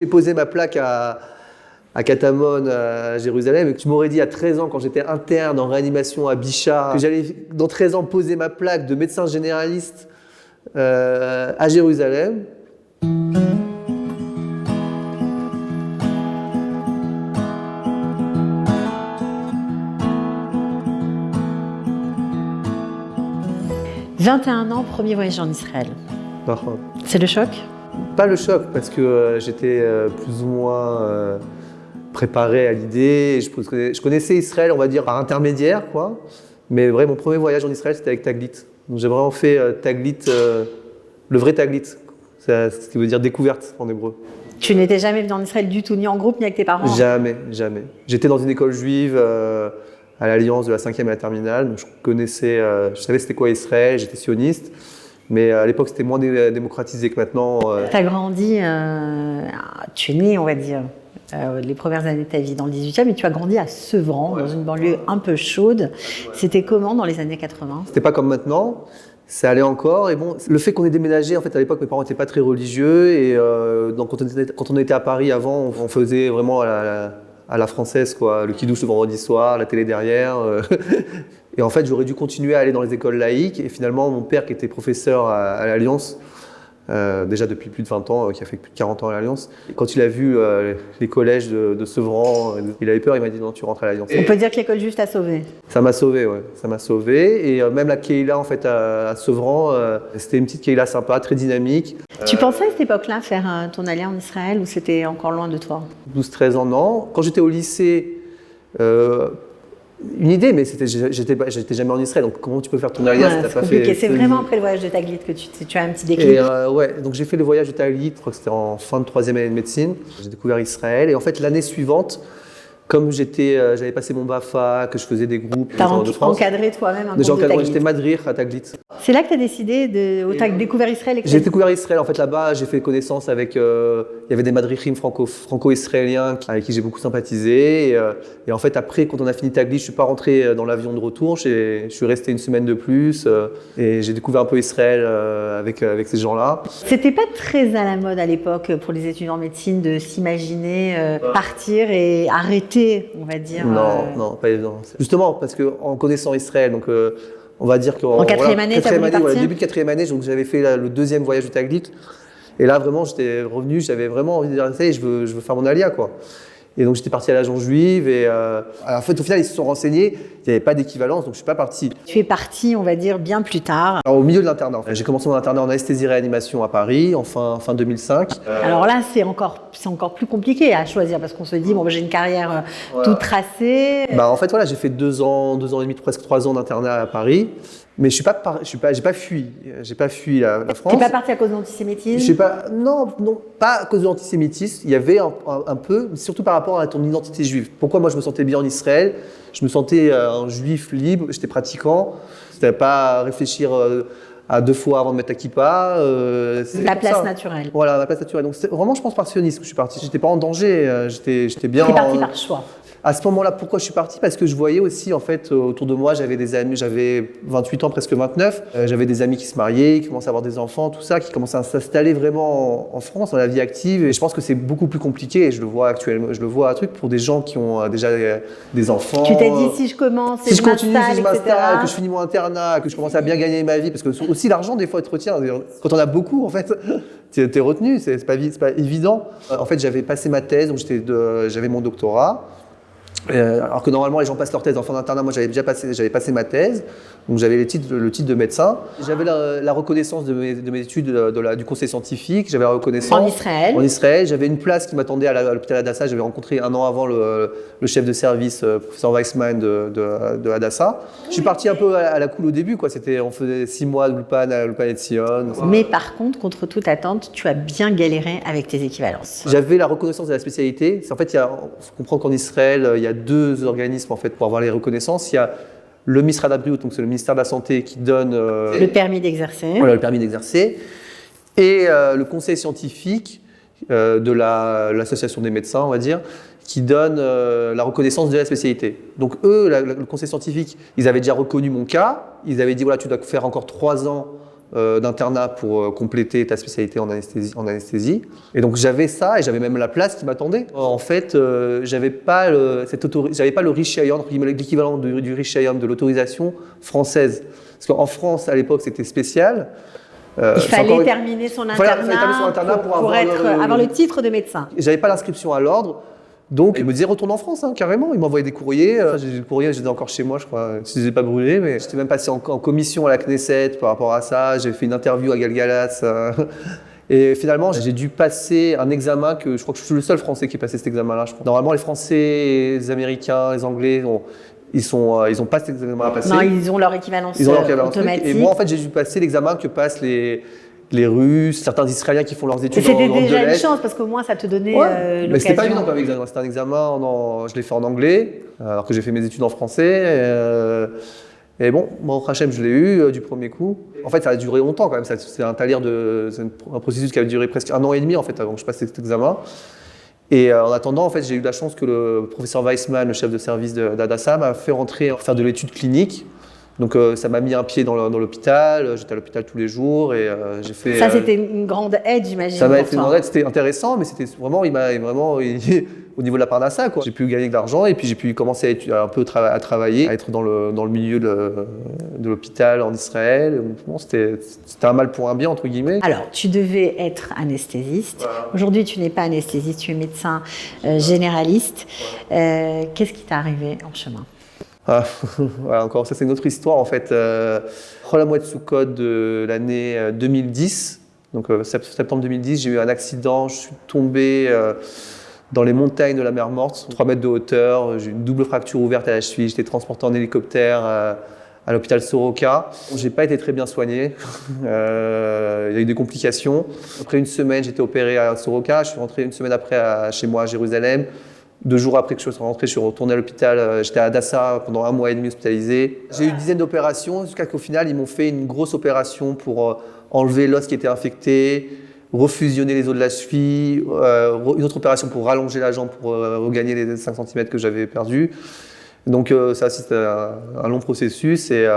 J'ai posé ma plaque à Katamon, à Jérusalem, et que tu m'aurais dit à 13 ans, quand j'étais interne en réanimation à Bichat, que j'allais dans 13 ans poser ma plaque de médecin généraliste à Jérusalem. « 21 ans, premier voyage en Israël. C'est le choc ? Pas le choc, parce que j'étais plus ou moins préparé à l'idée. Je connaissais Israël, on va dire, par intermédiaire, quoi. Mais vrai, mon premier voyage en Israël, c'était avec Taglit. Donc j'ai vraiment fait Taglit, le vrai Taglit, ce qui veut dire découverte en hébreu. Tu n'étais jamais venu en Israël du tout, ni en groupe, ni avec tes parents ? Jamais, jamais. J'étais dans une école juive à l'Alliance de la 5e et la terminale, donc je savais c'était quoi Israël, j'étais sioniste. Mais à l'époque, c'était moins démocratisé que maintenant. Tu as grandi, tu es né, on va dire, les premières années de ta vie dans le 18e, et tu as grandi à Sevran, dans une banlieue un peu chaude. C'était comment dans les années 80 ? C'était pas comme maintenant, ça allait encore. Et bon, le fait qu'on ait déménagé, en fait, à l'époque, mes parents n'étaient pas très religieux. Et donc, quand on était à Paris avant, on faisait vraiment à la française, quoi. Le kidouche le vendredi soir, la télé derrière. Et en fait, j'aurais dû continuer à aller dans les écoles laïques. Et finalement, mon père, qui était professeur à l'Alliance, déjà depuis plus de 20 ans, qui a fait plus de 40 ans à l'Alliance, quand il a vu les collèges de Sevran, il avait peur, il m'a dit non, tu rentres à l'Alliance. On peut dire que l'école juive t'a sauvé. Ça m'a sauvé, ouais. Ça m'a sauvé. Et même la Keïla, en fait, à Sevran, c'était une petite Keïla sympa, très dynamique. Tu pensais à cette époque-là faire ton allié en Israël ou c'était encore loin de toi ? 12-13 ans, non. Quand j'étais au lycée, une idée, mais j'étais jamais en Israël, donc comment tu peux faire ton alliance si t'as pas fait... C'est vraiment après le voyage de Taglit que tu as un petit déclic. Et ouais, donc j'ai fait le voyage de Taglit, je crois que c'était en fin de 3e année de médecine. J'ai découvert Israël, et en fait l'année suivante, comme j'avais passé mon BAFA, que je faisais des groupes de France. Encadré toi-même un groupe de Taglit. J'étais madrir à Taglit. C'est là que tu as décidé de découvert Israël. J'ai découvert Israël. En fait, là-bas, j'ai fait connaissance avec... il y avait des madrichim franco-israéliens avec qui j'ai beaucoup sympathisé. Et en fait, après, quand on a fini Taglit, je ne suis pas rentré dans l'avion de retour. Je suis resté une semaine de plus. Et j'ai découvert un peu Israël avec ces gens-là. C'était pas très à la mode à l'époque pour les étudiants en médecine de s'imaginer partir et arrêter, on va dire. Non, pas évident. Justement, parce qu'en connaissant Israël, donc... on va dire qu'en quatrième année, début de 4e année, donc j'avais fait le 2e voyage de Taglit. Et là, vraiment, j'étais revenu, j'avais vraiment envie de dire, ça y est, je veux faire mon alia, quoi. Et donc, j'étais parti à l'agence juive. Et en fait, au final, ils se sont renseignés. Il n'y avait pas d'équivalence, donc je ne suis pas parti. Tu es parti, on va dire, bien plus tard. Alors, au milieu de l'internat. J'ai commencé mon internat en anesthésie-réanimation à Paris, en fin 2005. Alors là, c'est encore plus compliqué à choisir parce qu'on se dit, bon, j'ai une carrière toute tracée. En fait, voilà, j'ai fait 2 ans et demi, presque 3 ans d'internat à Paris. Mais j'ai pas fui la France. T'es pas parti à cause de l'antisémitisme ? Non, pas à cause de l'antisémitisme. Il y avait un peu, surtout par rapport à ton identité juive. Pourquoi moi je me sentais bien en Israël ? Je me sentais un juif libre, j'étais pratiquant. C'était pas à réfléchir à 2 fois avant de mettre ta kippa. La place naturelle. Voilà, la place naturelle. Donc c'est vraiment, je pense, par sionisme que je suis parti. J'étais pas en danger, j'étais bien. T'es parti par choix. À ce moment-là, pourquoi je suis parti ? Parce que je voyais aussi, en fait, autour de moi, j'avais des amis, j'avais 28 ans, presque 29. J'avais des amis qui se mariaient, qui commençaient à avoir des enfants, tout ça, qui commençaient à s'installer vraiment en France, dans la vie active. Et je pense que c'est beaucoup plus compliqué, et je le vois actuellement, pour des gens qui ont déjà des enfants. Tu t'es dit, si je commence, si je m'installe, que je finis mon internat, que je commence à bien gagner ma vie, parce que aussi l'argent, des fois, te retient. Quand on a beaucoup, en fait, t'es retenu, c'est pas évident. En fait, j'avais passé ma thèse, donc j'avais mon doctorat. Alors que normalement les gens passent leur thèse en fin d'internat, moi j'avais passé ma thèse, donc j'avais le titre de médecin. J'avais la reconnaissance de mes études du conseil scientifique, j'avais la reconnaissance en Israël. J'avais une place qui m'attendait à l'hôpital Hadassah. J'avais rencontré 1 an avant le chef de service, professeur Weissman de Hadassah. Je suis parti un peu à la cool au début, quoi. On faisait 6 mois d'Ulpan à l'Ulpan Etzion. Mais par contre toute attente, tu as bien galéré avec tes équivalences. J'avais la reconnaissance de la spécialité. En fait, il faut comprendre qu'en Israël, il y a 2 organismes en fait pour avoir les reconnaissances. Il y a le Misrad Habriut, donc c'est le ministère de la Santé qui donne le permis d'exercer. Voilà, le permis d'exercer, et le conseil scientifique de l'association des médecins, on va dire, qui donne la reconnaissance de la spécialité. Donc eux, le conseil scientifique, ils avaient déjà reconnu mon cas. Ils avaient dit voilà, tu dois faire encore 3 ans d'internat pour compléter ta spécialité en anesthésie. Et donc j'avais ça et j'avais même la place qui m'attendait. En fait, j'avais pas le Richeum, l'équivalent du Richeum, de l'autorisation française. Parce qu'en France, à l'époque, c'était spécial. Il fallait terminer son internat pour avoir le titre de médecin. J'avais pas l'inscription à l'ordre. Donc, il me disait retourne en France, hein, carrément. Il m'envoyait des courriers. J'ai le courrier, j'étais encore chez moi, je crois. Je ne les ai pas brûlés, mais j'étais même passé en commission à la Knesset par rapport à ça. J'ai fait une interview à Galgalatz. Et finalement, j'ai dû passer un examen que je crois que je suis le seul Français qui a passé cet examen-là. Je crois. Normalement, les Français, les Américains, les Anglais, ils ont pas cet examen à passer. Non, ils ont leur équivalence automatique. Et moi, en fait, j'ai dû passer l'examen que passent les Russes, certains Israéliens qui font leurs études en Europe de l'Est. C'était déjà une chance parce qu'au moins ça te donnait l'occasion. Mais c'était pas évident comme examen. C'était un examen, je l'ai fait en anglais, alors que j'ai fait mes études en français. Et bon, moi au Hachem, je l'ai eu du premier coup. En fait, ça a duré longtemps quand même. C'est un processus qui a duré presque 1 an et demi en fait avant que je passe cet examen. Et en attendant, en fait, j'ai eu la chance que le professeur Weissman, le chef de service d'Hadassah, m'a fait rentrer faire de l'étude clinique. Donc ça m'a mis un pied dans l'hôpital, j'étais à l'hôpital tous les jours et j'ai fait... Ça c'était une grande aide, j'imagine. Ça m'a été une grande aide, c'était intéressant, mais c'était vraiment, au niveau de la Parnassa, quoi. J'ai pu gagner de l'argent et puis j'ai pu commencer un peu à travailler, à être dans le milieu de l'hôpital en Israël. Bon, c'était un mal pour un bien, entre guillemets. Alors, tu devais être anesthésiste. Voilà. Aujourd'hui, tu n'es pas anesthésiste, tu es médecin généraliste. Qu'est-ce qui t'est arrivé en chemin ? Voilà, encore, ça c'est une autre histoire en fait. La mois de Sukkot de l'année 2010, donc septembre 2010, j'ai eu un accident, je suis tombé dans les montagnes de la mer Morte, 3 mètres de hauteur, j'ai eu une double fracture ouverte à la cheville, j'étais transporté en hélicoptère à l'hôpital Soroka. J'ai pas été très bien soigné, il y a eu des complications. Après une semaine, j'étais opéré à Soroka, je suis rentré une semaine après chez moi à Jérusalem. 2 jours après que je sois rentré, je suis retourné à l'hôpital. J'étais à Hadassah pendant 1 mois et demi hospitalisé. J'ai eu une dizaine d'opérations jusqu'à qu'au final, ils m'ont fait une grosse opération pour enlever l'os qui était infecté, refusionner les os de la cheville, une autre opération pour rallonger la jambe pour regagner les 5 cm que j'avais perdus. Donc ça, c'était un long processus. Et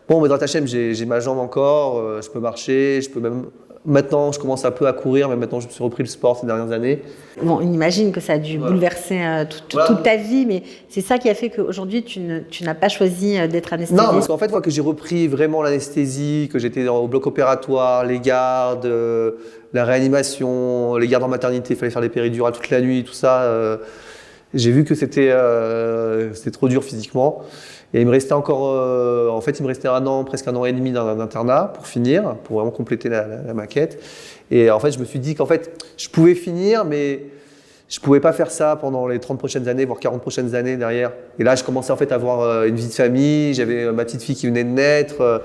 bon, mais dans Hachem, j'ai ma jambe encore, je peux marcher, je peux même... Maintenant, je commence un peu à courir, mais maintenant, je me suis repris le sport ces dernières années. Bon, on imagine que ça a dû bouleverser toute ta vie, mais c'est ça qui a fait qu'aujourd'hui, tu n'as pas choisi d'être anesthésiste. Non, parce qu'en fait, que j'ai repris vraiment l'anesthésie, que j'étais au bloc opératoire, les gardes, la réanimation, les gardes en maternité, il fallait faire les péridurales toute la nuit, tout ça. J'ai vu que c'était trop dur physiquement. Et il me restait encore, en fait, il me restait presque 1 an et demi d'internat pour finir, pour vraiment compléter la maquette. Et en fait, je me suis dit qu'en fait, je pouvais finir, mais je pouvais pas faire ça pendant les 30 prochaines années, voire 40 prochaines années derrière. Et là, je commençais en fait à avoir une vie de famille. J'avais ma petite fille qui venait de naître.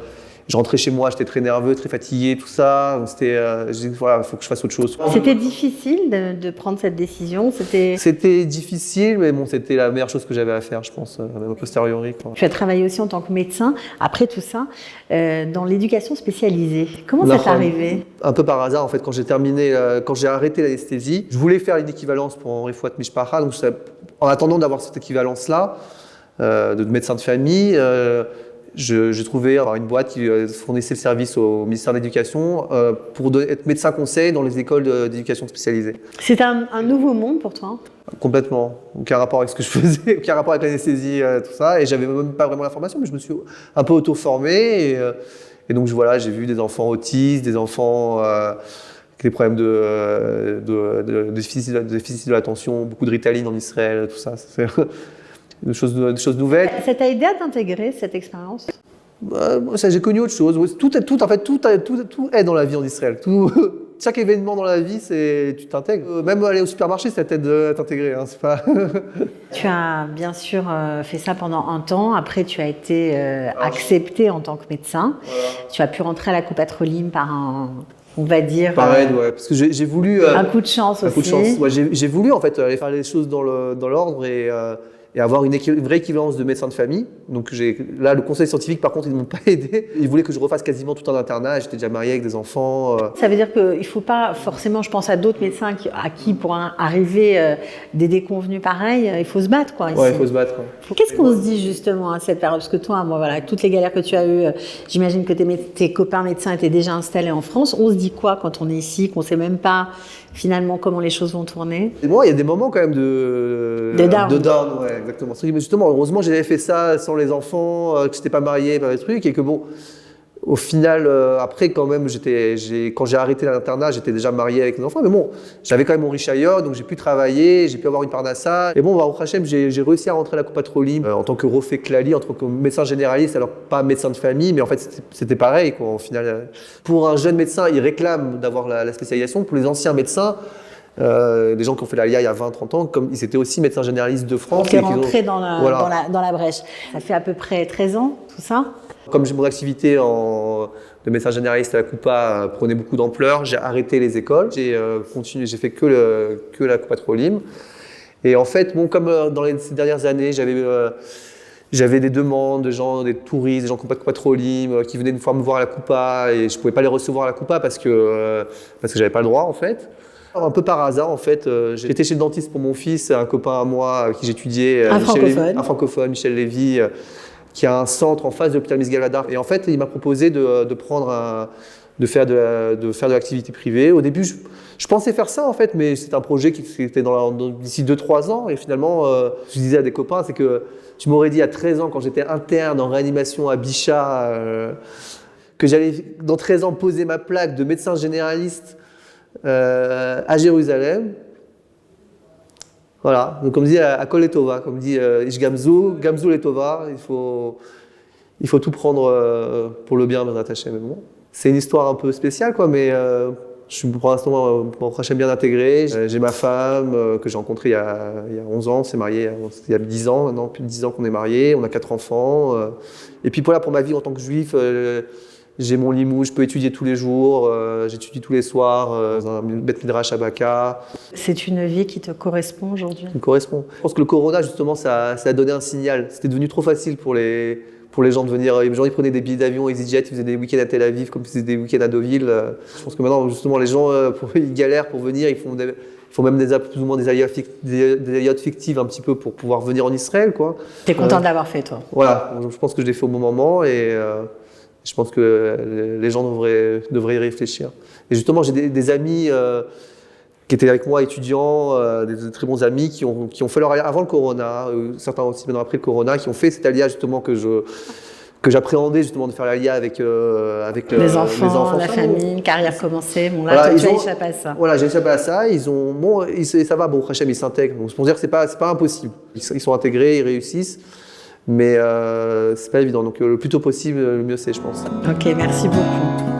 Je rentrais chez moi, j'étais très nerveux, très fatigué, tout ça. Donc j'ai dit, voilà, il faut que je fasse autre chose. C'était difficile de prendre cette décision. C'était difficile, mais bon, c'était la meilleure chose que j'avais à faire, je pense, même a posteriori, quoi. Tu as travaillé aussi en tant que médecin, après tout ça, dans l'éducation spécialisée. Comment ça t'est arrivé ? Un peu par hasard, en fait, quand j'ai arrêté l'anesthésie, je voulais faire une équivalence pour Henri Fouad Mishpacha. Donc, en attendant d'avoir cette équivalence-là, de médecin de famille, j'ai trouvé une boîte qui fournissait le service au ministère de l'Éducation pour être médecin conseil dans les écoles d'éducation spécialisée. C'était un nouveau monde pour toi ? Complètement. Aucun rapport avec ce que je faisais, aucun rapport avec l'anesthésie, tout ça. Et j'avais même pas vraiment la formation, mais je me suis un peu auto-formé. Et donc voilà, j'ai vu des enfants autistes, des enfants avec des problèmes de déficit de l'attention, beaucoup de Ritaline en Israël, tout ça. C'est des choses nouvelles. Ça t'a aidé à t'intégrer, cette expérience ? J'ai connu autre chose. Tout est dans la vie en Israël. Chaque événement dans la vie, tu t'intègres. Même aller au supermarché, ça t'aide à t'intégrer. Hein, c'est pas... Tu as bien sûr fait ça pendant un temps. Après, tu as été accepté en tant que médecin. Voilà. Tu as pu rentrer à la Coupe-Patrolim par on va dire... Pareil, ouais, parce que j'ai voulu... un coup de chance aussi. Coup de chance. Ouais, j'ai voulu en fait aller faire les choses dans l'ordre et avoir une vraie équivalence de médecin de famille. Donc là, le conseil scientifique, par contre, ils ne m'ont pas aidé. Ils voulaient que je refasse quasiment tout en internat. J'étais déjà marié avec des enfants. Ça veut dire qu'il ne faut pas forcément, je pense à d'autres médecins à qui pour arriver des déconvenus pareils, il faut se battre, quoi. Ouais, il faut se battre, quoi. Qu'est-ce qu'on se dit justement à cette période? Parce que toi, moi, voilà, avec toutes les galères que tu as eues, j'imagine que tes copains médecins étaient déjà installés en France. On se dit quoi quand on est ici, qu'on ne sait même pas finalement comment les choses vont tourner? Et moi, il y a des moments quand même de down, ouais, exactement. Mais justement, heureusement, j'avais fait ça sans les enfants, que j'étais pas marié, pas des trucs, et que bon, au final, après, quand même, quand j'ai arrêté l'internat, j'étais déjà marié avec les enfants, mais bon, j'avais quand même mon riche ailleurs, donc j'ai pu travailler, j'ai pu avoir une parnassa. Et bon, au Hachem, j'ai réussi à rentrer à la Coupat Cholim en tant que Rofé Klali, en tant que médecin généraliste, alors pas médecin de famille, mais en fait, c'était pareil, quoi, au final. Pour un jeune médecin, il réclame d'avoir la spécialisation. Pour les anciens médecins, des gens qui ont fait l'ALIA il y a 20-30 ans, comme ils étaient aussi médecins généralistes de France. Donc, tu es rentré dans la brèche. Ça fait à peu près 13 ans, tout ça? Comme mon activité de médecin généraliste à la Coupa prenait beaucoup d'ampleur, j'ai arrêté les écoles. J'ai continué, j'ai fait que la Coupa Trolim. Et en fait, bon, comme ces dernières années, j'avais des demandes de gens, des touristes, des gens qui n'ont pas de Coupa Trolim, qui venaient une fois me voir à la Coupa et je ne pouvais pas les recevoir à la Coupa parce que j'avais pas le droit en fait. Un peu par hasard, en fait, j'étais chez le dentiste pour mon fils, un copain à moi avec qui j'étudiais, un francophone, Michel Lévy, qui a un centre en face de l'hôpital Misgaladar. Et en fait, il m'a proposé de faire de l'activité privée. Au début, je pensais faire ça, en fait, mais c'est un projet qui était d'ici 2-3 ans. Et finalement, je disais à des copains, c'est que tu m'aurais dit à 13 ans, quand j'étais interne en réanimation à Bichat, que j'allais, dans 13 ans, poser ma plaque de médecin généraliste à Jérusalem. Voilà, donc comme dit à Kol Letova, comme dit Ish Gamzu Letova, il faut tout prendre pour le bien, Bezrat Hashem. Mais bon, c'est une histoire un peu spéciale, quoi, mais je suis pour l'instant bien intégré. J'ai ma femme que j'ai rencontrée il y a 11 ans, on s'est mariés il y a 10 ans, maintenant plus de 10 ans qu'on est mariés, on a 4 enfants. Et puis voilà, pour ma vie en tant que juif, j'ai mon limou, je peux étudier tous les jours, j'étudie tous les soirs dans un Beth Midrash à Baka. C'est une vie qui te correspond aujourd'hui? Qui me correspond. Je pense que le corona, justement, ça a donné un signal. C'était devenu trop facile pour les gens de venir. Les gens, ils prenaient des billets d'avion, EasyJet, ils faisaient des week-ends à Tel Aviv comme ils faisaient des week-ends à Deauville. Je pense que maintenant, justement, les gens, ils galèrent pour venir, ils font même plus ou moins des aliyot fictives un petit peu pour pouvoir venir en Israël, quoi. T'es content de l'avoir fait, toi? Voilà, je pense que je l'ai fait au bon moment et je pense que les gens devraient y réfléchir. Et justement, j'ai des amis qui étaient avec moi, étudiants, des très bons amis qui ont fait leur alia avant le corona, certains aussi maintenant après le corona, qui ont fait cette alia justement que j'appréhendais justement de faire l'alia avec les enfants, la famille, une carrière commencée. Bon là, voilà, tu as échappé à ça. Voilà, j'ai échappé à ça. Ça va, bon, Hachem, ils s'intègrent. Donc c'est pour dire que c'est pas impossible. Ils sont intégrés, ils réussissent. Mais c'est pas évident. Donc le plus tôt possible, le mieux c'est, je pense. Ok, merci beaucoup.